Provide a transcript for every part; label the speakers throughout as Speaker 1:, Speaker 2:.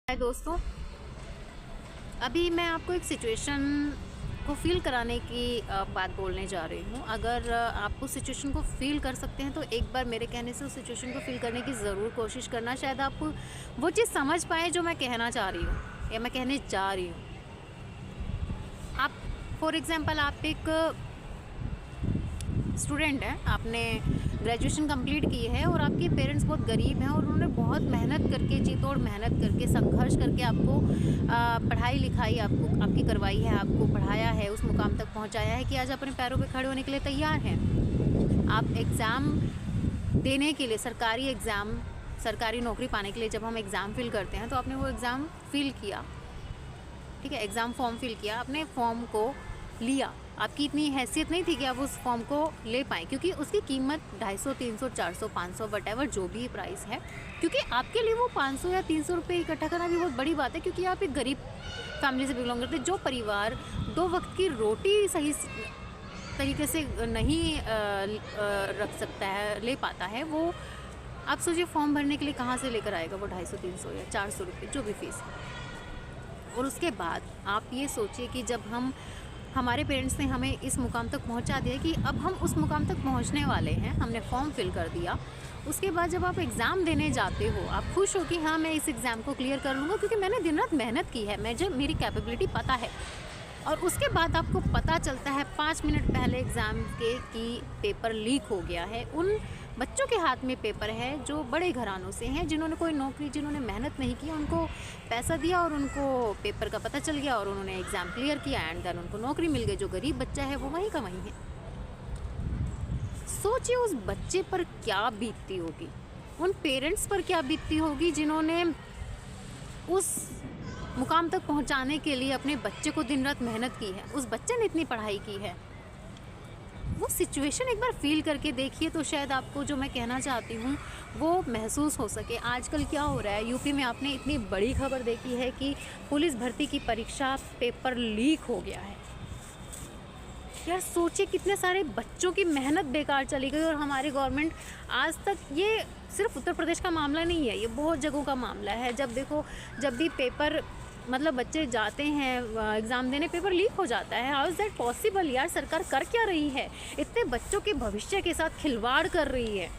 Speaker 1: हाय दोस्तों, अभी मैं आपको एक सिचुएशन को फील कराने की बात बोलने जा रही हूँ। अगर आप उस सिचुएशन को फील कर सकते हैं तो एक बार मेरे कहने से उस सिचुएशन को फील करने की ज़रूर कोशिश करना। शायद आप वो चीज़ समझ पाए जो मैं कहना चाह रही हूँ या मैं कहने जा रही हूँ। आप फॉर एग्ज़ाम्पल आप एक स्टूडेंट हैं, आपने ग्रेजुएशन कंप्लीट की है और आपके पेरेंट्स बहुत गरीब हैं और उन्होंने बहुत मेहनत करके, जी तोड़ मेहनत करके, संघर्ष करके आपको पढ़ाई लिखाई आपकी करवाई है, आपको पढ़ाया है, उस मुकाम तक पहुंचाया है कि आज अपने पैरों पे खड़े होने के लिए तैयार हैं। आप एग्ज़ाम देने के लिए, सरकारी एग्ज़ाम, सरकारी नौकरी पाने के लिए जब हम एग्ज़ाम फिल करते हैं तो आपने वो एग्ज़ाम फिल किया, ठीक है, एग्ज़ाम फॉर्म फिल किया, आपने फॉर्म को लिया। आपकी इतनी हैसियत नहीं थी कि आप उस फॉर्म को ले पाएँ, क्योंकि उसकी कीमत 250, 300, 400, 500 वटेवर जो भी प्राइस है, क्योंकि आपके लिए वो 500 या 300 रुपये इकट्ठा करना भी बहुत बड़ी बात है, क्योंकि आप एक गरीब फैमिली से बिलोंग करते हैं। जो परिवार 2 वक्त की रोटी सही तरीके से नहीं रख सकता है, ले पाता है, वो आप सोचिए फॉर्म भरने के लिए कहाँ से लेकर आएगा वो 250, 300 या 400 रुपये जो भी फीस है। और उसके बाद आप ये सोचिए कि जब हमारे पेरेंट्स ने हमें इस मुकाम तक पहुंचा दिया कि अब हम उस मुकाम तक पहुंचने वाले हैं, हमने फॉर्म फिल कर दिया। उसके बाद जब आप एग्ज़ाम देने जाते हो, आप खुश हो कि हाँ मैं इस एग्ज़ाम को क्लियर कर लूँगा क्योंकि मैंने दिन रात मेहनत की है, मेरी कैपेबिलिटी पता है। और उसके बाद आपको पता चलता है 5 मिनट पहले एग्ज़ाम के कि पेपर लीक हो गया है। उन बच्चों के हाथ में पेपर है जो बड़े घरानों से हैं, जिन्होंने कोई नौकरी, जिन्होंने मेहनत नहीं की, उनको पैसा दिया और उनको पेपर का पता चल गया और उन्होंने एग्ज़ाम क्लियर किया एंड देन उनको नौकरी मिल गई। जो गरीब बच्चा है वो वहीं का वहीं है। सोचिए उस बच्चे पर क्या बीतती होगी, उन पेरेंट्स पर क्या बीतती होगी जिन्होंने उस मुकाम तक पहुंचाने के लिए अपने बच्चे को दिन रात मेहनत की है, उस बच्चे ने इतनी पढ़ाई की है। वो सिचुएशन एक बार फील करके देखिए तो शायद आपको जो मैं कहना चाहती हूँ वो महसूस हो सके। आजकल क्या हो रहा है, यूपी में आपने इतनी बड़ी खबर देखी है कि पुलिस भर्ती की परीक्षा पेपर लीक हो गया है। यार सोचिए कितने सारे बच्चों की मेहनत बेकार चली गई। और हमारी गवर्नमेंट आज तक, ये सिर्फ उत्तर प्रदेश का मामला नहीं है, ये बहुत जगहों का मामला है। जब देखो, जब भी पेपर मतलब बच्चे जाते हैं एग्ज़ाम देने, पेपर लीक हो जाता है। How is that possible? यार सरकार कर क्या रही है? इतने बच्चों के भविष्य के साथ खिलवाड़ कर रही है।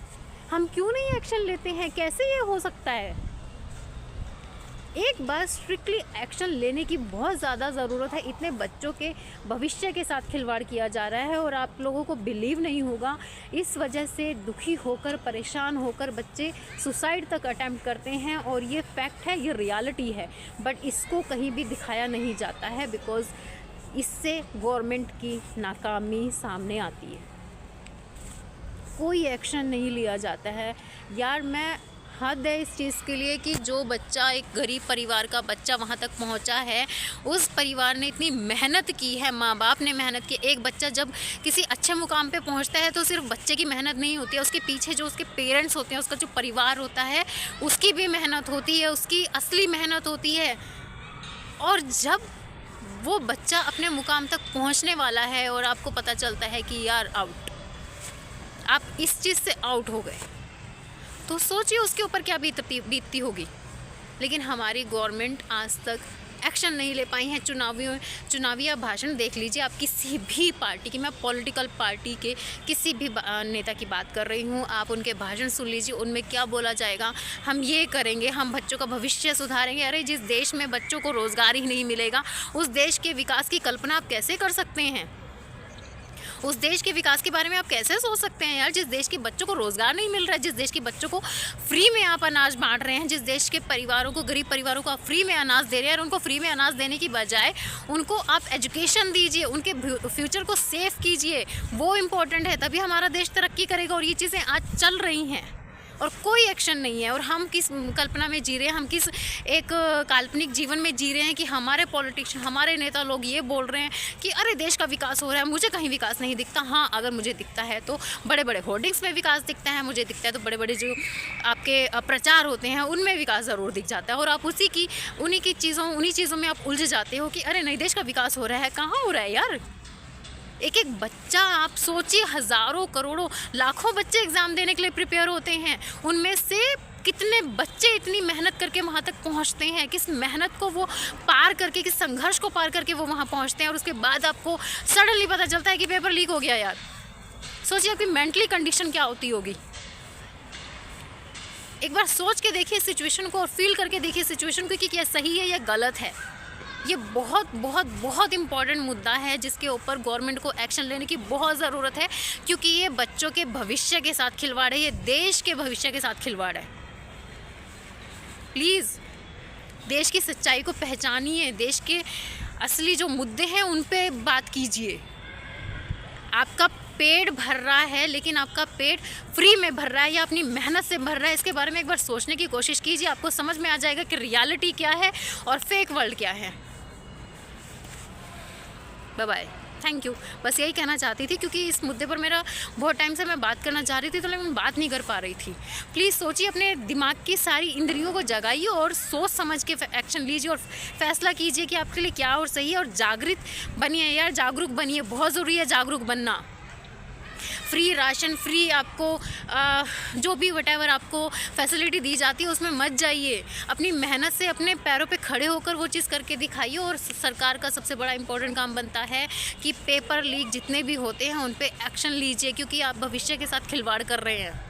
Speaker 1: हम क्यों नहीं एक्शन लेते हैं? कैसे ये हो सकता है? एक बार स्ट्रिक्टली एक्शन लेने की बहुत ज़्यादा ज़रूरत है। इतने बच्चों के भविष्य के साथ खिलवाड़ किया जा रहा है और आप लोगों को बिलीव नहीं होगा, इस वजह से दुखी होकर, परेशान होकर बच्चे सुसाइड तक अटेम्प्ट करते हैं। और ये फैक्ट है, ये रियलिटी है, बट इसको कहीं भी दिखाया नहीं जाता है बिकॉज़ इससे गवर्नमेंट की नाकामी सामने आती है। कोई एक्शन नहीं लिया जाता है। यार मैं हद है इस चीज़ के लिए कि जो बच्चा, एक गरीब परिवार का बच्चा वहाँ तक पहुँचा है, उस परिवार ने इतनी मेहनत की है, माँ बाप ने मेहनत की। एक बच्चा जब किसी अच्छे मुकाम पे पहुँचता है तो सिर्फ बच्चे की मेहनत नहीं होती है, उसके पीछे जो उसके पेरेंट्स होते हैं, उसका जो परिवार होता है, उसकी भी मेहनत होती है, उसकी असली मेहनत होती है। और जब वो बच्चा अपने मुकाम तक पहुँचने वाला है और आपको पता चलता है कि यार आउट, आप इस चीज़ से आउट हो गए, तो सोचिए उसके ऊपर क्या बीतती होगी। लेकिन हमारी गवर्नमेंट आज तक एक्शन नहीं ले पाई है। चुनावी भाषण देख लीजिए आप, किसी भी पार्टी की, मैं पॉलिटिकल पार्टी के किसी भी नेता की बात कर रही हूँ, आप उनके भाषण सुन लीजिए, उनमें क्या बोला जाएगा, हम ये करेंगे, हम बच्चों का भविष्य सुधारेंगे। अरे जिस देश में बच्चों को रोज़गार ही नहीं मिलेगा, उस देश के विकास की कल्पना आप कैसे कर सकते हैं? उस देश के विकास के बारे में आप कैसे सोच सकते हैं यार? जिस देश के बच्चों को रोज़गार नहीं मिल रहा है, जिस देश के बच्चों को फ्री में आप अनाज बांट रहे हैं, जिस देश के परिवारों को, गरीब परिवारों को आप फ्री में अनाज दे रहे हैं, और उनको फ्री में अनाज देने की बजाय उनको आप एजुकेशन दीजिए, उनके फ्यूचर को सेफ कीजिए, वो इम्पोर्टेंट है। तभी हमारा देश तरक्की करेगा। और ये चीज़ें आज चल रही हैं और कोई एक्शन नहीं है। और हम किस कल्पना में जी रहे हैं, हम किस एक काल्पनिक जीवन में जी रहे हैं कि हमारे पॉलिटिशियन, हमारे नेता लोग ये बोल रहे हैं कि अरे देश का विकास हो रहा है, मुझे कहीं विकास नहीं दिखता। हाँ, अगर मुझे दिखता है तो बड़े बड़े होर्डिंग्स में विकास दिखता है, मुझे दिखता है तो बड़े बड़े जो आपके प्रचार होते हैं उनमें विकास ज़रूर दिख जाता है। और आप उन्हीं चीज़ों में आप उलझ जाते हो कि अरे नहीं, देश का विकास हो रहा है। कहाँ हो रहा है यार? एक एक बच्चा, आप सोचिए, हज़ारों, करोड़ों, लाखों बच्चे एग्ज़ाम देने के लिए प्रिपेयर होते हैं, उनमें से कितने बच्चे इतनी मेहनत करके वहाँ तक पहुँचते हैं, किस मेहनत को वो पार करके, किस संघर्ष को पार करके वो वहाँ पहुँचते हैं, और उसके बाद आपको सडनली पता चलता है कि पेपर लीक हो गया। यार सोचिए आपकी मेंटली कंडीशन क्या होती होगी। एक बार सोच के देखिए सिचुएशन को और फील करके देखिए सिचुएशन को कि क्या सही है या गलत है। ये बहुत बहुत बहुत इम्पॉर्टेंट मुद्दा है जिसके ऊपर गवर्नमेंट को एक्शन लेने की बहुत ज़रूरत है, क्योंकि ये बच्चों के भविष्य के साथ खिलवाड़ है, ये देश के भविष्य के साथ खिलवाड़ है। प्लीज़ देश की सच्चाई को पहचानिए, देश के असली जो मुद्दे हैं उन पे बात कीजिए। आपका पेट भर रहा है, लेकिन आपका पेट फ्री में भर रहा है या अपनी मेहनत से भर रहा है, इसके बारे में एक बार सोचने की कोशिश कीजिए। आपको समझ में आ जाएगा कि रियलिटी क्या है और फेक वर्ल्ड क्या है। Bye bye, thank you. बस यही कहना चाहती थी, क्योंकि इस मुद्दे पर मेरा बहुत टाइम से मैं बात करना चाह रही थी, तो लेकिन बात नहीं कर पा रही थी। प्लीज़ सोचिए, अपने दिमाग की सारी इंद्रियों को जगाइए और सोच समझ के एक्शन लीजिए और फैसला कीजिए कि आपके लिए क्या और सही है, और जागृत बनिए यार, जागरूक बनिए। बहुत ज़रूरी है जागरूक बनना। फ्री राशन, फ्री आपको जो भी वटेवर आपको फैसिलिटी दी जाती है उसमें मत जाइए। अपनी मेहनत से अपने पैरों पे खड़े होकर वो चीज़ करके दिखाइए। और सरकार का सबसे बड़ा इम्पोर्टेंट काम बनता है कि पेपर लीक जितने भी होते हैं उन पे एक्शन लीजिए, क्योंकि आप भविष्य के साथ खिलवाड़ कर रहे हैं।